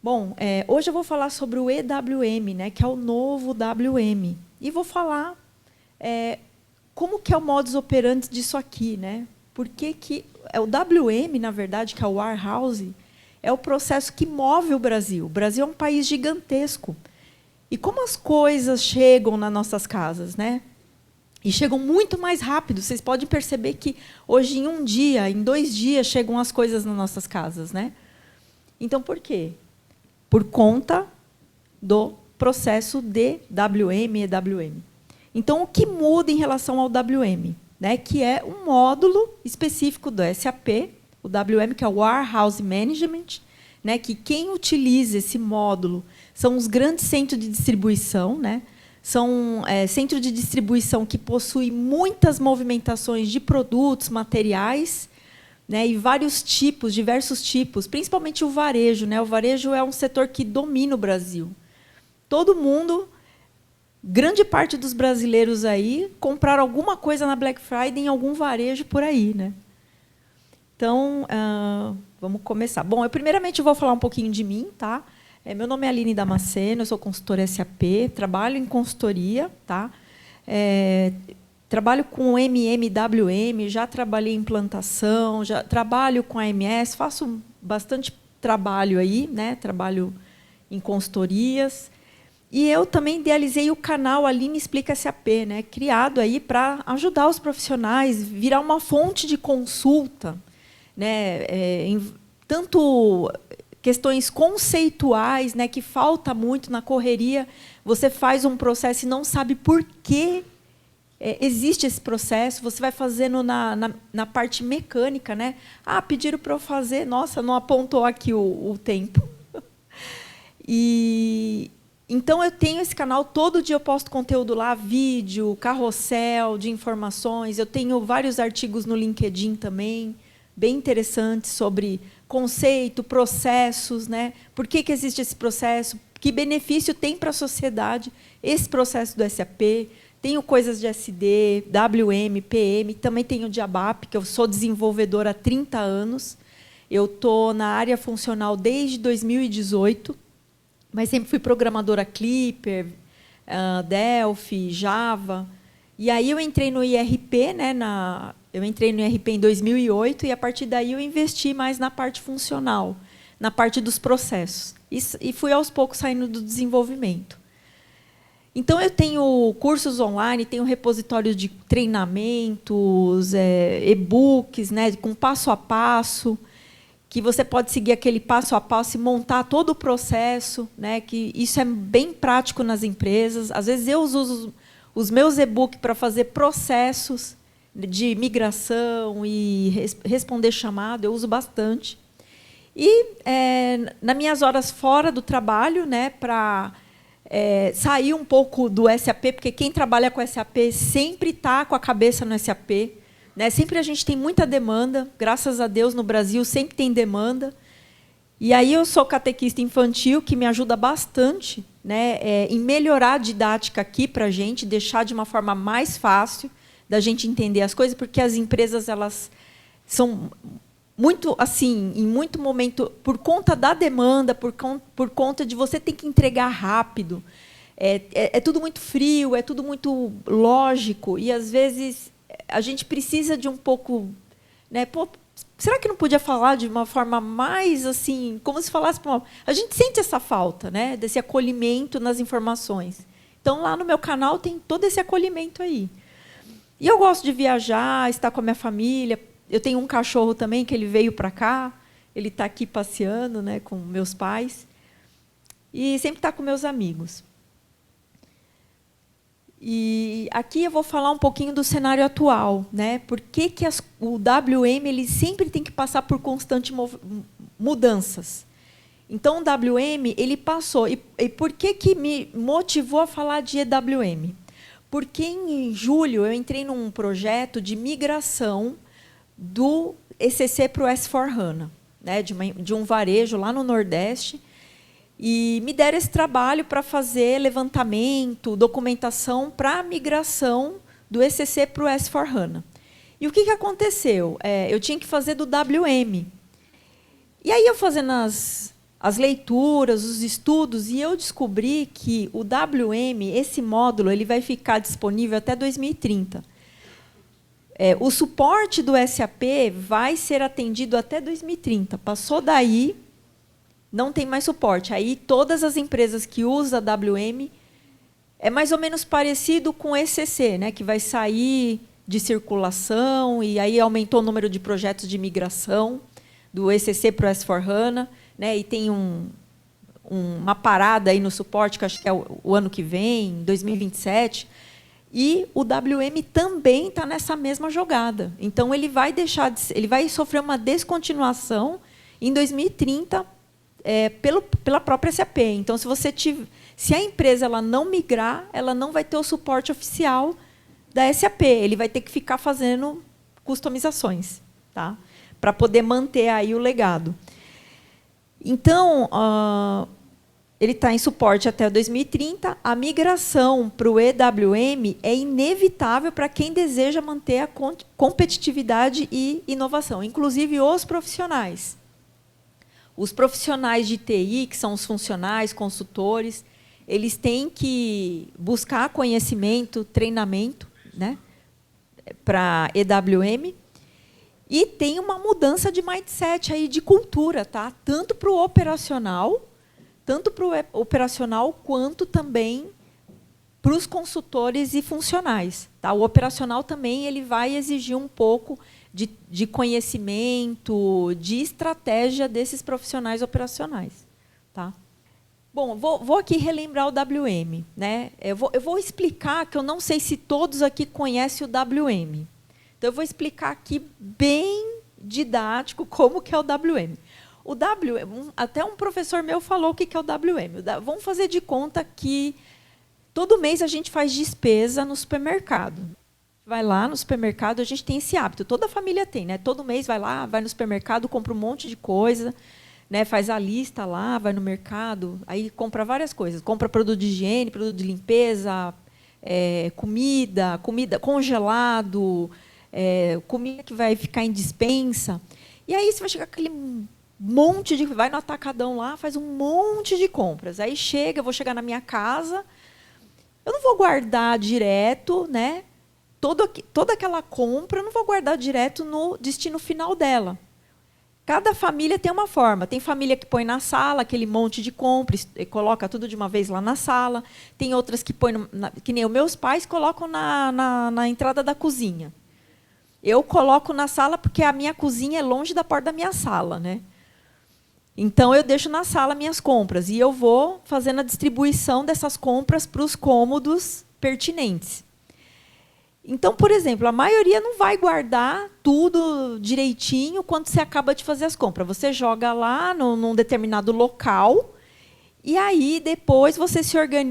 Bom, hoje eu vou falar sobre o EWM, né, que é o novo WM. E vou falar como que é o modus operandi disso aqui, né? Por que o WM, na verdade, que é o Warehouse, é o processo que move o Brasil. O Brasil é um país gigantesco. E como as coisas chegam nas nossas casas, né? E chegam muito mais rápido. Vocês podem perceber que hoje, em um dia, em 2 dias, chegam as coisas nas nossas casas, né? Então, por quê? Por conta do processo de WM e EWM. Então, o que muda em relação ao WM? Né, que é um módulo específico do SAP, o WM, que é o Warehouse Management, né, que quem utiliza esse módulo são os grandes centros de distribuição, né, são centros de distribuição que possuem muitas movimentações de produtos, materiais, né, e vários tipos, diversos tipos, principalmente o varejo. Né, o varejo é um setor que domina o Brasil. Todo mundo, grande parte dos brasileiros aí, compraram alguma coisa na Black Friday em algum varejo por aí. Né? Então, vamos começar. Bom, eu primeiramente vou falar um pouquinho de mim. Tá? Meu nome é Aline Damasceno, eu sou consultora SAP, trabalho em consultoria. Tá? Trabalho com MMWM, já trabalhei em implantação, já trabalho com AMS, faço bastante trabalho aí, né? Trabalho em consultorias. E eu também idealizei o canal Aline Explica SAP, né? Criado aí para ajudar os profissionais, virar uma fonte de consulta, né? Tanto questões conceituais, né? Que falta muito na correria. Você faz um processo e não sabe por que existe esse processo, você vai fazendo na parte mecânica, né? Ah, pediram para eu fazer, nossa, não apontou aqui o tempo. Então, eu tenho esse canal, todo dia eu posto conteúdo lá, vídeo, carrossel de informações, eu tenho vários artigos no LinkedIn também, bem interessantes, sobre conceito, processos, né? Por que existe esse processo, que benefício tem para a sociedade esse processo do SAP. Tenho coisas de SD, WM, PM, também tenho de ABAP, que eu sou desenvolvedora há 30 anos. Eu estou na área funcional desde 2018, mas sempre fui programadora Clipper, Delphi, Java. E aí eu entrei no IRP, né, eu entrei no IRP em 2008, e, a partir daí, eu investi mais na parte funcional, na parte dos processos. E fui, aos poucos, saindo do desenvolvimento. Então, eu tenho cursos online, tenho repositórios de treinamentos, e-books, né, com passo a passo, que você pode seguir aquele passo a passo e montar todo o processo, né, que isso é bem prático nas empresas. Às vezes, eu uso os meus e-books para fazer processos de migração e responder chamado, eu uso bastante. E, nas minhas horas fora do trabalho, né, para sair um pouco do SAP, porque quem trabalha com SAP sempre está com a cabeça no SAP. Né? Sempre a gente tem muita demanda, graças a Deus, no Brasil, sempre tem demanda. E aí eu sou catequista infantil, que me ajuda bastante, né, em melhorar a didática aqui para a gente, deixar de uma forma mais fácil da gente entender as coisas, porque as empresas elas são muito, assim, em muito momento, por conta da demanda, por conta de você ter que entregar rápido, é tudo muito frio, é tudo muito lógico, e, às vezes, a gente precisa de um pouco... Né, pô, será que não podia falar de uma forma mais, assim, como se falasse... A gente sente essa falta, né, desse acolhimento nas informações. Então, lá no meu canal tem todo esse acolhimento aí. E eu gosto de viajar, estar com a minha família. Eu tenho um cachorro também, que ele veio para cá, ele está aqui passeando, né, com meus pais, e sempre está com meus amigos. E aqui eu vou falar um pouquinho do cenário atual, né? Por que o WM ele sempre tem que passar por constantes mudanças? Então, o WM ele passou. E por que me motivou a falar de EWM? Porque, em julho, eu entrei num projeto de migração do ECC para o S/4HANA, né, de um varejo lá no Nordeste, e me deram esse trabalho para fazer levantamento, documentação para a migração do ECC para o S/4HANA. E o que aconteceu? Eu tinha que fazer do WM. E aí, eu fazendo as leituras, os estudos, e eu descobri que o WM, esse módulo, ele vai ficar disponível até 2030. O suporte do SAP vai ser atendido até 2030. Passou daí, não tem mais suporte. Aí, todas as empresas que usam WM, é mais ou menos parecido com o ECC, né, que vai sair de circulação, e aí aumentou o número de projetos de migração do ECC para o S/4HANA, né, e tem uma parada aí no suporte, que acho que é o ano que vem, 2027, e o WM também está nessa mesma jogada. Então, ele vai sofrer uma descontinuação em 2030 pela própria SAP. Então, se a empresa ela não migrar, ela não vai ter o suporte oficial da SAP. Ele vai ter que ficar fazendo customizações, tá? Para poder manter aí o legado. Então, ele está em suporte até 2030. A migração para o EWM é inevitável para quem deseja manter a competitividade e inovação, inclusive os profissionais. Os profissionais de TI, que são os funcionais, consultores, eles têm que buscar conhecimento, treinamento, né, para EWM. E tem uma mudança de mindset, aí, de cultura, tá? Tanto para o operacional quanto também para os consultores e funcionais. Tá? O operacional também ele vai exigir um pouco de conhecimento, de estratégia desses profissionais operacionais. Tá? Bom, vou aqui relembrar o WM. Né? Eu vou explicar, que eu não sei se todos aqui conhecem o WM. Então, eu vou explicar aqui bem didático como que é o WM. O WM, até um professor meu falou o que é o WM. Vamos fazer de conta que todo mês a gente faz despesa no supermercado. Vai lá no supermercado, a gente tem esse hábito, toda a família tem, né? Todo mês vai lá, vai no supermercado, compra um monte de coisa, né? Faz a lista lá, vai no mercado, aí compra várias coisas. Compra produto de higiene, produto de limpeza, comida congelado, comida que vai ficar em despensa. E aí você vai chegar com aquele monte de... Vai no atacadão lá, faz um monte de compras. Aí vou chegar na minha casa, eu não vou guardar direto, né? Toda aquela compra, eu não vou guardar direto no destino final dela. Cada família tem uma forma. Tem família que põe na sala aquele monte de compras, e coloca tudo de uma vez lá na sala. Tem outras que põem, que nem os meus pais, colocam na entrada da cozinha. Eu coloco na sala porque a minha cozinha é longe da porta da minha sala, né? Então, eu deixo na sala minhas compras. E eu vou fazendo a distribuição dessas compras para os cômodos pertinentes. Então, por exemplo, a maioria não vai guardar tudo direitinho quando você acaba de fazer as compras. Você joga lá num determinado local e aí depois você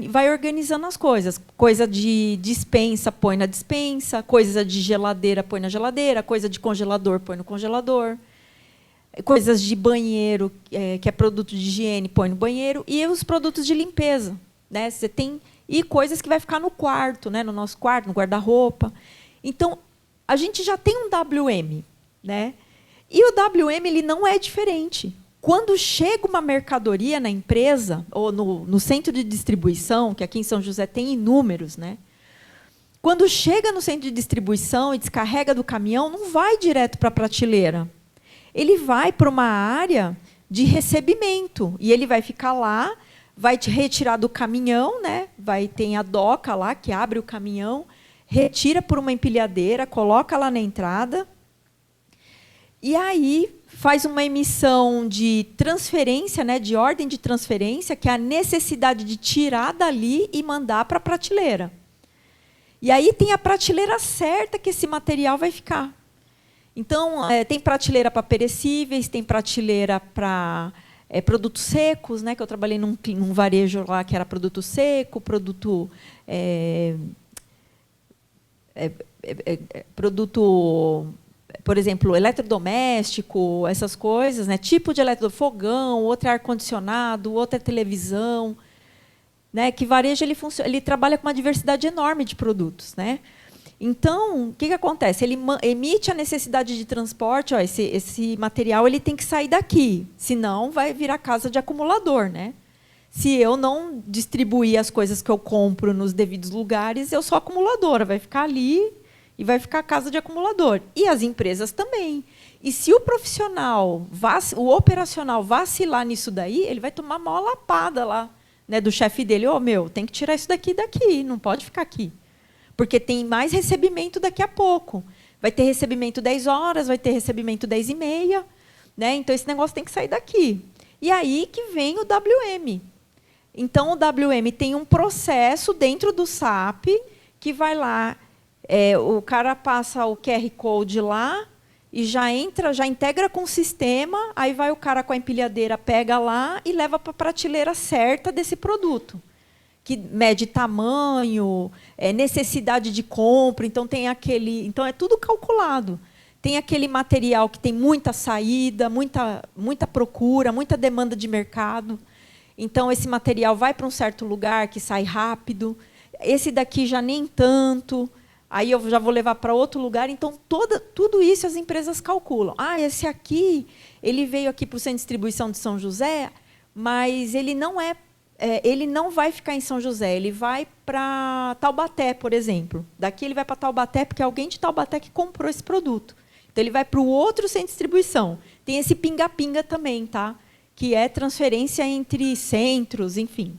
vai organizando as coisas. Coisa de despensa, põe na despensa. Coisa de geladeira, põe na geladeira. Coisa de congelador, põe no congelador. Coisas de banheiro, que é produto de higiene, põe no banheiro. E os produtos de limpeza. Né? Você tem... E coisas que vai ficar no quarto, né? No nosso quarto, no guarda-roupa. Então, a gente já tem um WM. Né? E o WM ele não é diferente. Quando chega uma mercadoria na empresa, ou no centro de distribuição, que aqui em São José tem inúmeros, né? Quando chega no centro de distribuição e descarrega do caminhão, não vai direto para a prateleira. Ele vai para uma área de recebimento. E ele vai ficar lá, vai te retirar do caminhão, né? Tem a doca lá que abre o caminhão, retira por uma empilhadeira, coloca lá na entrada, e aí faz uma emissão de transferência, né, de ordem de transferência, que é a necessidade de tirar dali e mandar para a prateleira. E aí tem a prateleira certa que esse material vai ficar. Então, tem prateleira para perecíveis, tem prateleira para... produtos secos, né, que eu trabalhei num varejo lá que era produto seco, produto, por exemplo, eletrodoméstico, essas coisas, né, tipo de fogão, outro é ar-condicionado, outro é televisão. Né, que varejo ele trabalha com uma diversidade enorme de produtos. Né? Então, o que acontece? Ele emite a necessidade de transporte, ó, esse material ele tem que sair daqui, senão vai virar casa de acumulador, né? Se eu não distribuir as coisas que eu compro nos devidos lugares, eu sou acumuladora, vai ficar ali e vai ficar casa de acumulador. E as empresas também. E se o profissional, o operacional vacilar nisso daí, ele vai tomar uma lapada lá, né, do chefe dele. Ô, meu, tem que tirar isso daqui, não pode ficar aqui. Porque tem mais recebimento daqui a pouco. Vai ter recebimento 10 horas, vai ter recebimento 10h30. Né? Então, esse negócio tem que sair daqui. E aí que vem o WM. Então, o WM tem um processo dentro do SAP que vai lá, o cara passa o QR Code lá e já integra com o sistema, aí vai o cara com a empilhadeira, pega lá e leva para a prateleira certa desse produto, que mede tamanho, necessidade de compra, então então é tudo calculado. Tem aquele material que tem muita saída, muita procura, muita demanda de mercado. Então esse material vai para um certo lugar que sai rápido. Esse daqui já nem tanto. Aí eu já vou levar para outro lugar. Então tudo isso as empresas calculam. Ah, esse aqui ele veio aqui para o Centro de Distribuição de São José, mas ele não vai ficar em São José, ele vai para Taubaté, por exemplo. Daqui ele vai para Taubaté porque é alguém de Taubaté que comprou esse produto. Então ele vai para o outro centro de distribuição. Tem esse pinga-pinga também, tá? Que é transferência entre centros, enfim.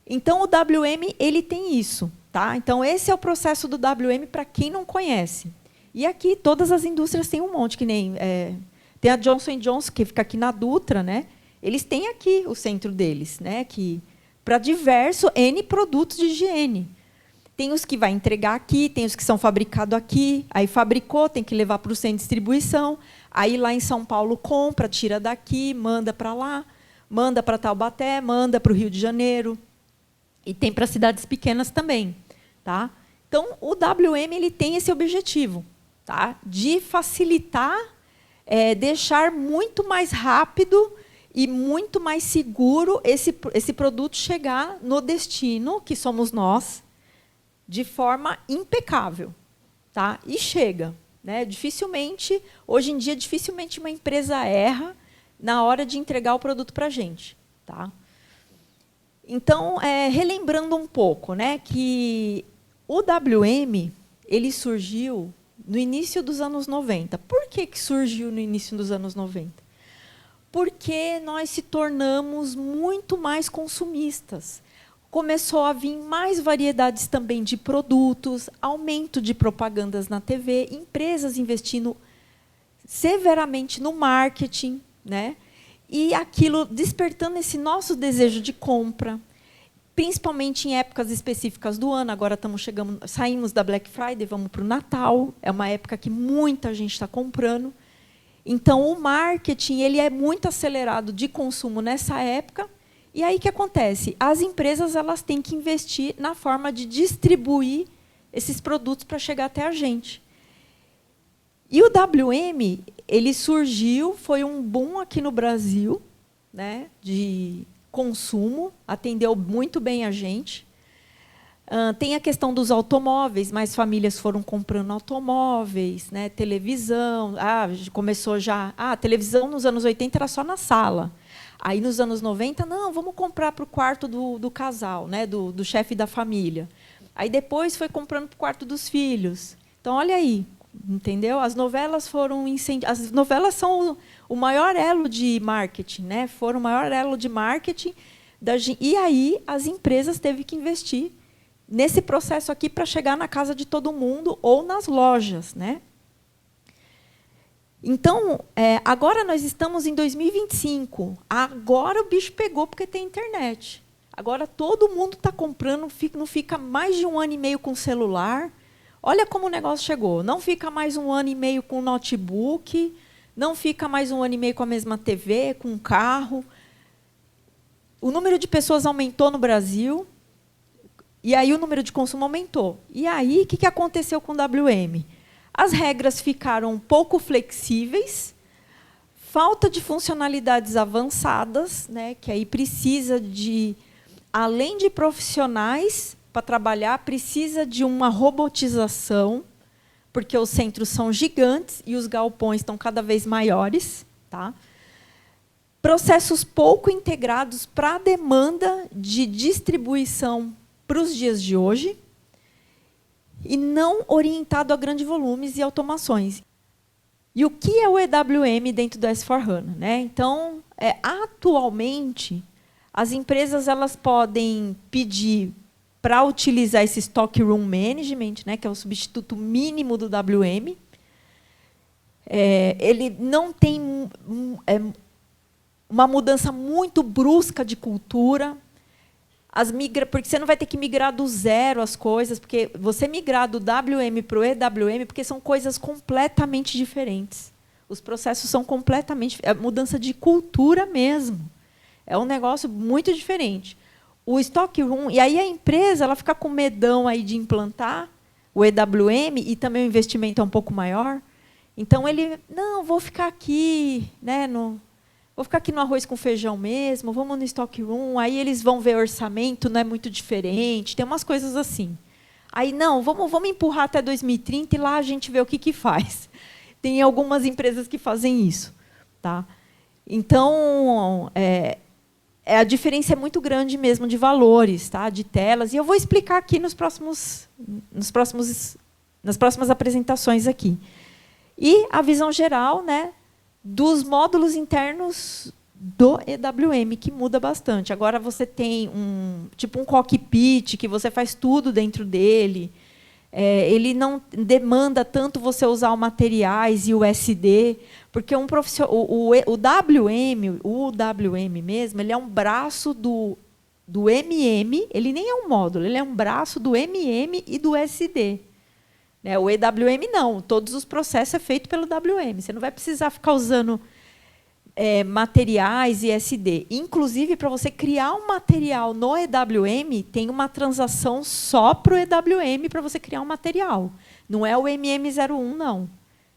Então o WM ele tem isso, tá? Então esse é o processo do WM para quem não conhece. E aqui todas as indústrias têm um monte, que nem tem a Johnson & Johnson que fica aqui na Dutra, né? Eles têm aqui o centro deles, né? Que para diversos N produtos de higiene. Tem os que vai entregar aqui, tem os que são fabricados aqui, aí fabricou, tem que levar para o centro de distribuição, aí lá em São Paulo compra, tira daqui, manda para lá, manda para Taubaté, manda para o Rio de Janeiro, e tem para cidades pequenas também. Tá? Então, o WM ele tem esse objetivo, tá? De facilitar, deixar muito mais rápido e muito mais seguro esse produto chegar no destino, que somos nós, de forma impecável, tá? E chega, né? Hoje em dia, dificilmente uma empresa erra na hora de entregar o produto para a gente, tá? Então, relembrando um pouco, né, que o WM ele surgiu no início dos anos 90. Por que surgiu no início dos anos 90? Porque nós se tornamos muito mais consumistas. Começou a vir mais variedades também de produtos, aumento de propagandas na TV, empresas investindo severamente no marketing, né? E aquilo despertando esse nosso desejo de compra, principalmente em épocas específicas do ano. Agora saímos da Black Friday, vamos para o Natal, é uma época que muita gente está comprando. Então, o marketing ele é muito acelerado de consumo nessa época. E aí o que acontece? As empresas elas têm que investir na forma de distribuir esses produtos para chegar até a gente. E o WM ele surgiu, foi um boom aqui no Brasil, né, de consumo, atendeu muito bem a gente. Tem a questão dos automóveis, mais famílias foram comprando automóveis, né, televisão. Começou já. A televisão nos anos 80 era só na sala. Aí, nos anos 90, não, vamos comprar para o quarto do casal, né, do chefe da família. Aí, depois, foi comprando para o quarto dos filhos. Então, olha aí, entendeu? As novelas foram As novelas são o maior elo de marketing, né? Foram o maior elo de marketing. E aí, as empresas teve que investir nesse processo aqui para chegar na casa de todo mundo ou nas lojas, né? Então, agora nós estamos em 2025. Agora o bicho pegou porque tem internet. Agora todo mundo está comprando, não fica mais de 1 ano e meio com celular. Olha como o negócio chegou. Não fica mais 1 ano e meio com notebook, não fica mais 1 ano e meio com a mesma TV, com um carro. O número de pessoas aumentou no Brasil, e aí o número de consumo aumentou. E aí, o que aconteceu com o WM? As regras ficaram um pouco flexíveis, falta de funcionalidades avançadas, né, que aí precisa de, além de profissionais, para trabalhar precisa de uma robotização, porque os centros são gigantes e os galpões estão cada vez maiores. Tá? Processos pouco integrados para a demanda de distribuição para os dias de hoje e não orientado a grandes volumes e automações. E o que é o EWM dentro do S/4HANA? Né? Então, atualmente, as empresas elas podem pedir para utilizar esse Stock Room Management, né, que é o substituto mínimo do WM. Ele não tem uma mudança muito brusca de cultura, porque você não vai ter que migrar do zero as coisas, porque você migrar do WM para o EWM, porque são coisas completamente diferentes. Os processos são completamente... É mudança de cultura mesmo. É um negócio muito diferente. O Stock Room... E aí a empresa ela fica com medão aí de implantar o EWM, e também o investimento é um pouco maior. Então, ele... Não, vou ficar aqui, né, vou ficar aqui no arroz com feijão mesmo, vamos no Stock Room, aí eles vão ver orçamento, não é muito diferente, tem umas coisas assim. Aí, não, vamos empurrar até 2030 e lá a gente vê o que faz. Tem algumas empresas que fazem isso. Tá? Então, a diferença é muito grande mesmo de valores, tá? De telas, e eu vou explicar aqui nas próximas apresentações aqui. E a visão geral, né, dos módulos internos do EWM, que muda bastante. Agora você tem um cockpit, que você faz tudo dentro dele. Ele não demanda tanto você usar o materiais e o SD, porque o WM mesmo, ele é um braço do MM, ele nem é um módulo, ele é um braço do MM e do SD. O EWM não, todos os processos são feitos pelo WM. Você não vai precisar ficar usando materiais e SD. Inclusive, para você criar um material no EWM, tem uma transação só para o EWM para você criar um material. Não é o MM01, não.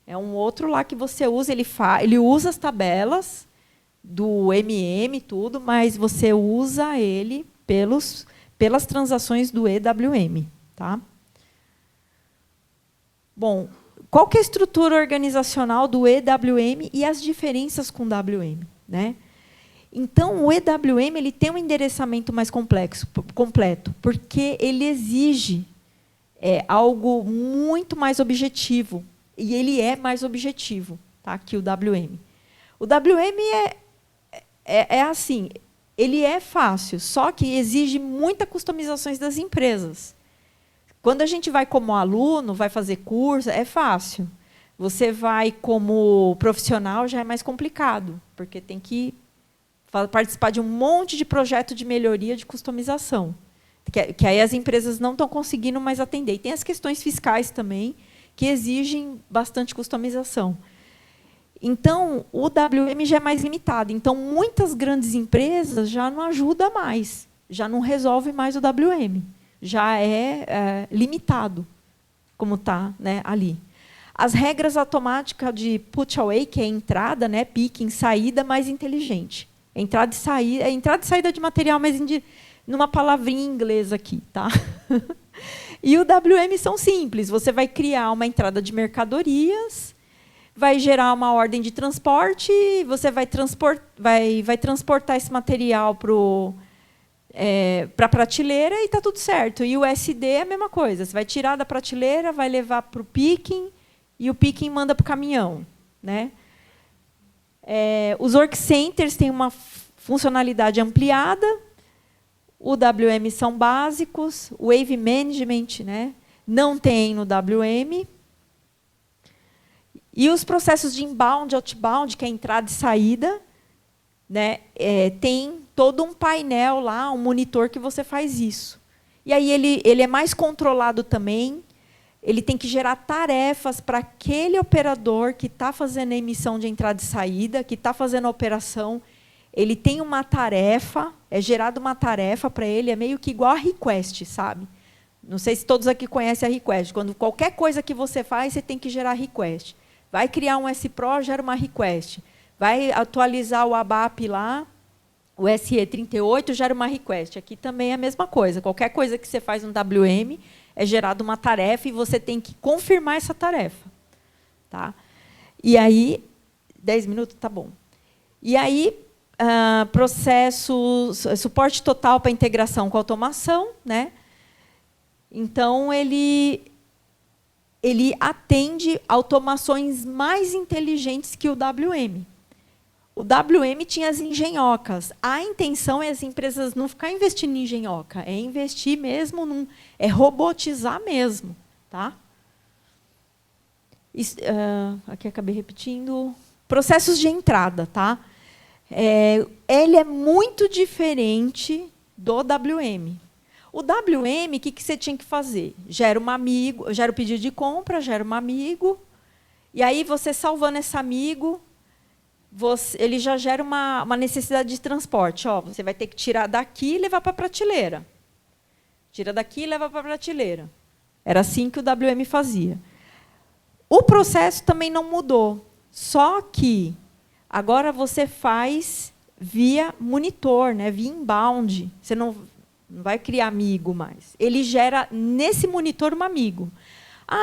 É um outro lá que você usa, ele usa as tabelas do MM, tudo, mas você usa ele pelas transações do EWM. Tá? Bom, qual que é a estrutura organizacional do EWM e as diferenças com o WM? Né? Então, o EWM ele tem um endereçamento mais completo, porque ele exige algo muito mais objetivo, e ele é mais objetivo, tá, que o WM. O WM é assim, ele é fácil, só que exige muitas customizações das empresas. Quando a gente vai como aluno, vai fazer curso, é fácil. Você vai como profissional, já é mais complicado, porque tem que participar de um monte de projeto de melhoria, de customização, que aí as empresas não estão conseguindo mais atender. E tem as questões fiscais também, que exigem bastante customização. Então, o WM já é mais limitado. Então, muitas grandes empresas já não ajudam mais, já não resolve mais o WM. Já é limitado, como está, né, ali. As regras automáticas de put away, que é entrada, né, picking, saída mais inteligente. Entrada e saída de material, mas numa palavrinha em inglês aqui. Tá? E o WM são simples. Você vai criar uma entrada de mercadorias, vai gerar uma ordem de transporte, você vai transportar esse material para a prateleira e está tudo certo. E o SD é a mesma coisa. Você vai tirar da prateleira, vai levar para o picking, e o picking manda para o caminhão. Né? Os work centers têm uma funcionalidade ampliada, o WM são básicos, o Wave Management, né, não tem no WM. E os processos de inbound e outbound, que é entrada e saída, né, tem todo um painel lá, um monitor que você faz isso. E aí ele é mais controlado também, ele tem que gerar tarefas para aquele operador que está fazendo a emissão de entrada e saída, que está fazendo a operação. Ele tem uma tarefa, é gerada uma tarefa para ele, é meio que igual a request, sabe? Não sei se todos aqui conhecem a request. Quando qualquer coisa que você faz, você tem que gerar request. Vai criar um SPRO, gera uma request. Vai atualizar o ABAP lá, O SE38 gera uma request. Aqui também é a mesma coisa. Qualquer coisa que você faz no WM é gerada uma tarefa e você tem que confirmar essa tarefa. Tá? E aí, 10 minutos, tá bom. E aí, suporte total para integração com automação, né? Então, ele atende automações mais inteligentes que o WM. O WM tinha as engenhocas. A intenção é as empresas não ficar investindo em engenhoca, é investir mesmo, é robotizar mesmo. Tá? Aqui acabei repetindo. Processos de entrada. Tá? Ele é muito diferente do WM. O WM, o que você tinha que fazer? Gera o pedido de compra, gera um amigo, e aí você salvando esse amigo, ele já gera uma necessidade de transporte. Ó, você vai ter que tirar daqui e levar para a prateleira. Tira daqui e leva para a prateleira. Era assim que o WM fazia. O processo também não mudou, só que agora você faz via monitor, né, via inbound. Você não vai criar amigo mais. Ele gera nesse monitor um amigo.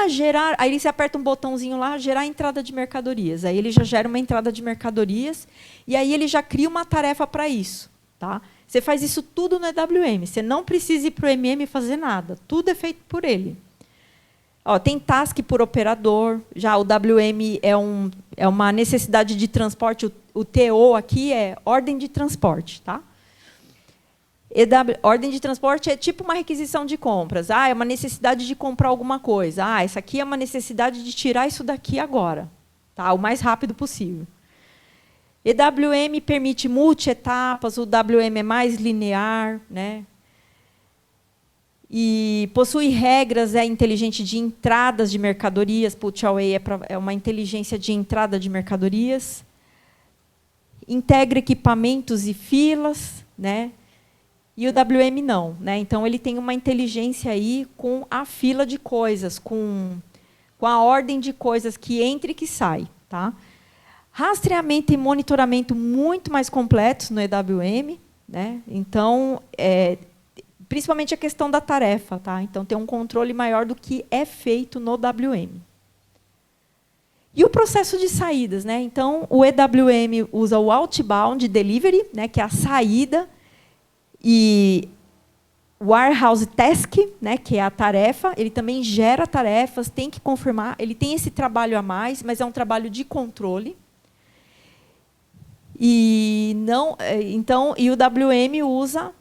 Gerar. Aí você aperta um botãozinho lá, gerar entrada de mercadorias. Aí ele já gera uma entrada de mercadorias e aí ele já cria uma tarefa para isso. Tá? Você faz isso tudo no EWM. Você não precisa ir para o MM fazer nada. Tudo é feito por ele. Ó, tem task por operador. Já o WM é uma necessidade de transporte. O TO aqui é ordem de transporte. Tá? Ordem de transporte é tipo uma requisição de compras. É uma necessidade de comprar alguma coisa. Essa aqui é uma necessidade de tirar isso daqui agora. Tá? O mais rápido possível. EWM permite multi-etapas, o WM é mais linear. Né? E possui regras inteligente de entradas de mercadorias. Put away é uma inteligência de entrada de mercadorias. Integra equipamentos e filas. Né? E o WM não. Né? Então, ele tem uma inteligência aí com a fila de coisas, com a ordem de coisas que entra e que sai. Tá? Rastreamento e monitoramento muito mais completos no EWM. Né? Então, principalmente a questão da tarefa. Tá? Então, tem um controle maior do que é feito no WM. E o processo de saídas. Né? Então, o EWM usa o outbound delivery, né? Que é a saída, e warehouse task, né, que é a tarefa, ele também gera tarefas, tem que confirmar, ele tem esse trabalho a mais, mas é um trabalho de controle. E o WM usa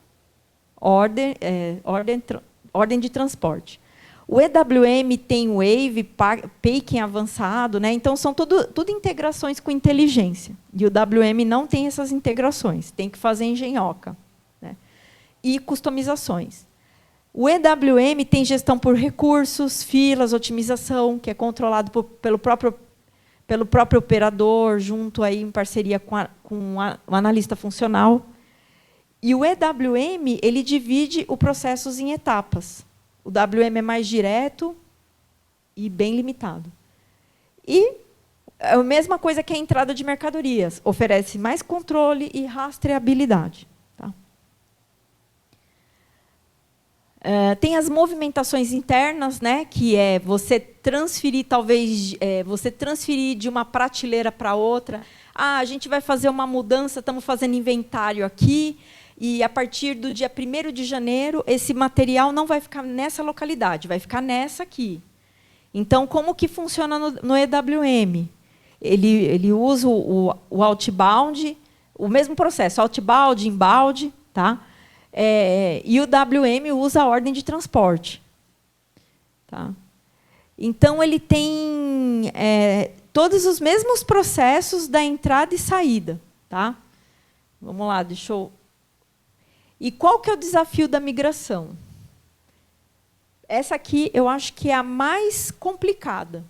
ordem de transporte. O EWM tem Wave, Packing avançado, né? Então são tudo integrações com inteligência. E o WM não tem essas integrações, tem que fazer engenhoca. E customizações. O EWM tem gestão por recursos, filas, otimização, que é controlado pelo próprio operador, junto aí em parceria com o analista funcional. E o EWM ele divide os processos em etapas. O WM é mais direto e bem limitado. E é a mesma coisa que a entrada de mercadorias, oferece mais controle e rastreabilidade. Tem as movimentações internas, né, que é você transferir, você transferir de uma prateleira para outra. A gente vai fazer uma mudança, estamos fazendo inventário aqui, e a partir do dia 1º de janeiro, esse material não vai ficar nessa localidade, vai ficar nessa aqui. Então, como que funciona no EWM? Ele usa o outbound, o mesmo processo, outbound, inbound, tá? E o WM usa a ordem de transporte. Tá? Então, ele tem todos os mesmos processos da entrada e saída. Tá? Vamos lá, deixa eu... E qual que é o desafio da migração? Essa aqui, eu acho que é a mais complicada.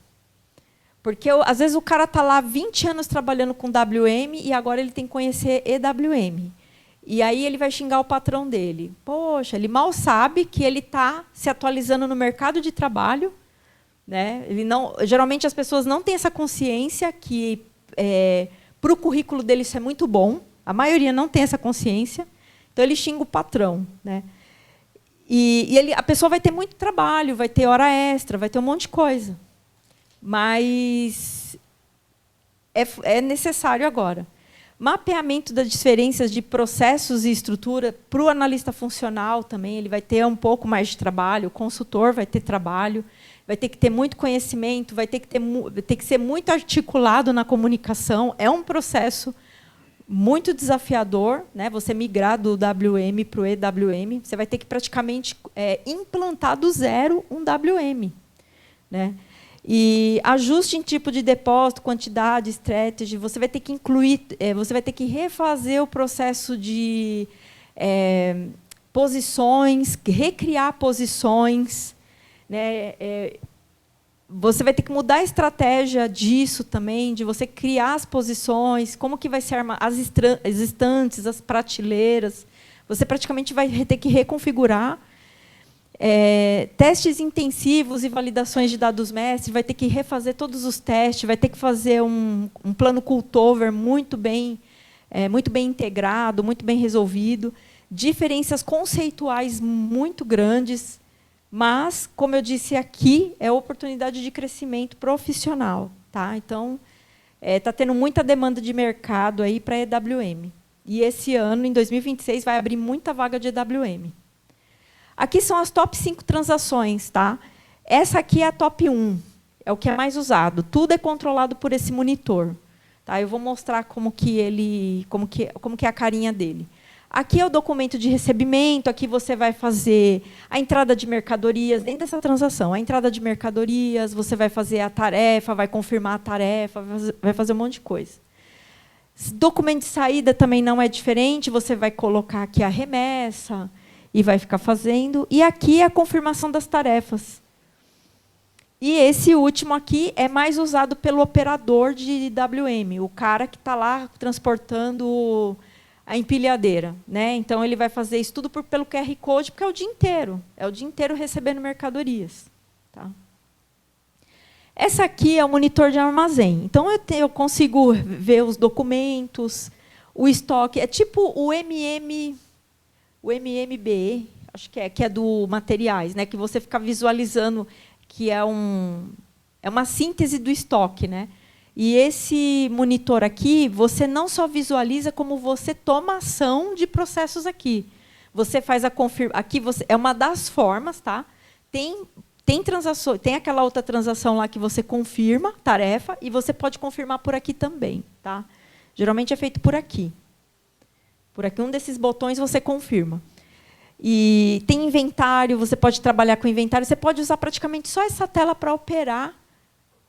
Porque, às vezes, o cara está lá 20 anos trabalhando com WM e agora ele tem que conhecer EWM. E aí ele vai xingar o patrão dele. Poxa, ele mal sabe que ele está se atualizando no mercado de trabalho. Né? Geralmente as pessoas não têm essa consciência que para o currículo dele isso é muito bom. A maioria não tem essa consciência, então ele xinga o patrão, né? E a pessoa vai ter muito trabalho, vai ter hora extra, vai ter um monte de coisa. Mas é necessário agora. Mapeamento das diferenças de processos e estrutura para o analista funcional também, ele vai ter um pouco mais de trabalho, o consultor vai ter trabalho, vai ter que ter muito conhecimento, vai ter que ser muito articulado na comunicação. É um processo muito desafiador, né? Você migrar do WM para o EWM, você vai ter que praticamente implantar do zero um WM, né? E ajuste em tipo de depósito, quantidade, strategy, você vai ter que incluir, você vai ter que refazer o processo de posições, recriar posições, né? Você vai ter que mudar a estratégia disso também, de você criar as posições, como que vai ser as estantes, as prateleiras. Você praticamente vai ter que reconfigurar. Testes intensivos e validações de dados mestres, vai ter que refazer todos os testes, vai ter que fazer um plano cutover muito bem integrado, muito bem resolvido, diferenças conceituais muito grandes, mas, como eu disse aqui, é oportunidade de crescimento profissional. Tá? Então, está tendo muita demanda de mercado aí para EWM. E esse ano, em 2026, vai abrir muita vaga de EWM. Aqui são as top 5 transações. Tá? Essa aqui é a top 1, é o que é mais usado. Tudo é controlado por esse monitor. Tá? Eu vou mostrar como que é a carinha dele. Aqui é o documento de recebimento, aqui você vai fazer a entrada de mercadorias, dentro dessa transação, a entrada de mercadorias, você vai fazer a tarefa, vai confirmar a tarefa, vai fazer um monte de coisa. Documento de saída também não é diferente, você vai colocar aqui a remessa e vai ficar fazendo. E aqui é a confirmação das tarefas. E esse último aqui é mais usado pelo operador de WM, o cara que está lá transportando a empilhadeira, né? Então, ele vai fazer isso tudo pelo QR Code, porque é o dia inteiro recebendo mercadorias. Tá? Essa aqui é o monitor de armazém. Então, eu consigo ver os documentos, o estoque. É tipo o MMBE, acho que é do materiais, né? Que você fica visualizando, que é uma síntese do estoque, né? E esse monitor aqui, você não só visualiza, como você toma ação de processos aqui. Você faz a confirmação. Aqui é uma das formas, tá? Tem transações, tem aquela outra transação lá que você confirma tarefa, e você pode confirmar por aqui também. Tá? Geralmente é feito por aqui. Por aqui, um desses botões você confirma. E tem inventário, você pode trabalhar com inventário, você pode usar praticamente só essa tela para operar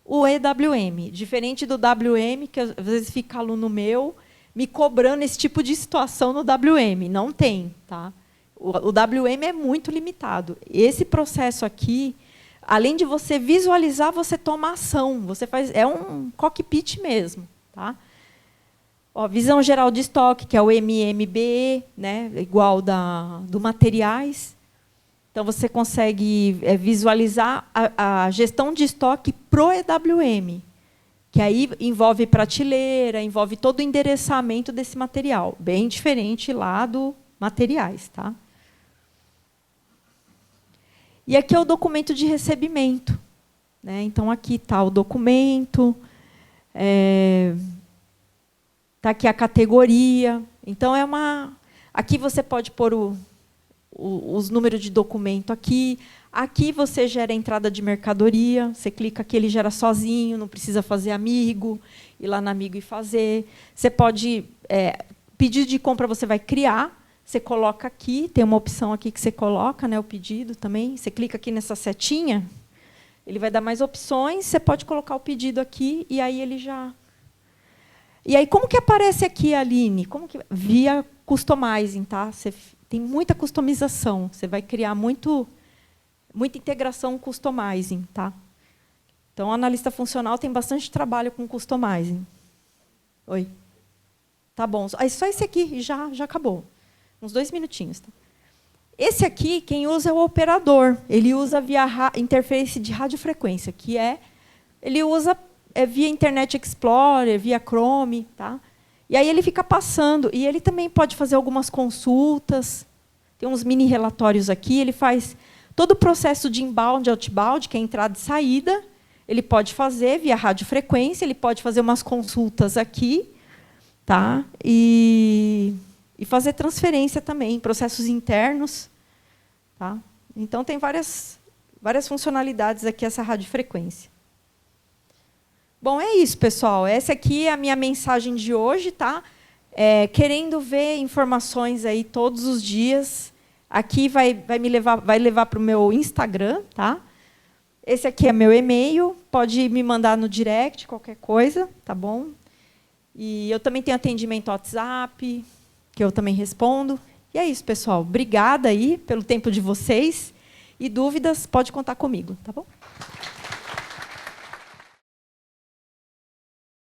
o EWM, diferente do WM, que às vezes fica aluno meu me cobrando esse tipo de situação no WM. Não tem. Tá? O WM é muito limitado. Esse processo aqui, além de você visualizar, você toma ação. Você é um cockpit mesmo. Tá? Ó, visão geral de estoque, que é o MMBE, né, igual do materiais. Então, você consegue visualizar a gestão de estoque pro EWM, que aí envolve prateleira, envolve todo o endereçamento desse material, bem diferente lá do materiais. Tá? E aqui é o documento de recebimento. Né? Então, aqui está o documento, está aqui a categoria. Então, aqui você pode pôr os números de documento aqui. Aqui você gera a entrada de mercadoria. Você clica aqui, ele gera sozinho, não precisa fazer amigo, ir lá no amigo e fazer. Você pode... pedido de compra você vai criar. Você coloca aqui, tem uma opção aqui que você coloca, né, o pedido também. Você clica aqui nessa setinha, ele vai dar mais opções. Você pode colocar o pedido aqui, e aí ele já... E aí, como que aparece aqui, Aline? Via customizing, tá? Tem muita customização. Você vai criar muita integração com customizing. Tá? Então, o analista funcional tem bastante trabalho com customizing. Oi? Tá bom. Só esse aqui e já acabou. Uns 2 minutinhos. Tá? Esse aqui, quem usa é o operador. Ele usa via interface de radiofrequência, ele usa via Internet Explorer, via Chrome. Tá? E aí ele fica passando. E ele também pode fazer algumas consultas. Tem uns mini relatórios aqui. Ele faz todo o processo de inbound e outbound, que é entrada e saída. Ele pode fazer via radiofrequência. Ele pode fazer umas consultas aqui. Tá? E fazer transferência também, processos internos. Tá? Então, tem várias funcionalidades aqui, essa radiofrequência. Bom, é isso, pessoal. Essa aqui é a minha mensagem de hoje. Tá? Querendo ver informações aí todos os dias. Aqui vai levar para o meu Instagram. Tá? Esse aqui é meu e-mail. Pode me mandar no direct, qualquer coisa. Tá bom? E eu também tenho atendimento WhatsApp, que eu também respondo. E é isso, pessoal. Obrigada aí pelo tempo de vocês. E dúvidas, pode contar comigo, tá bom?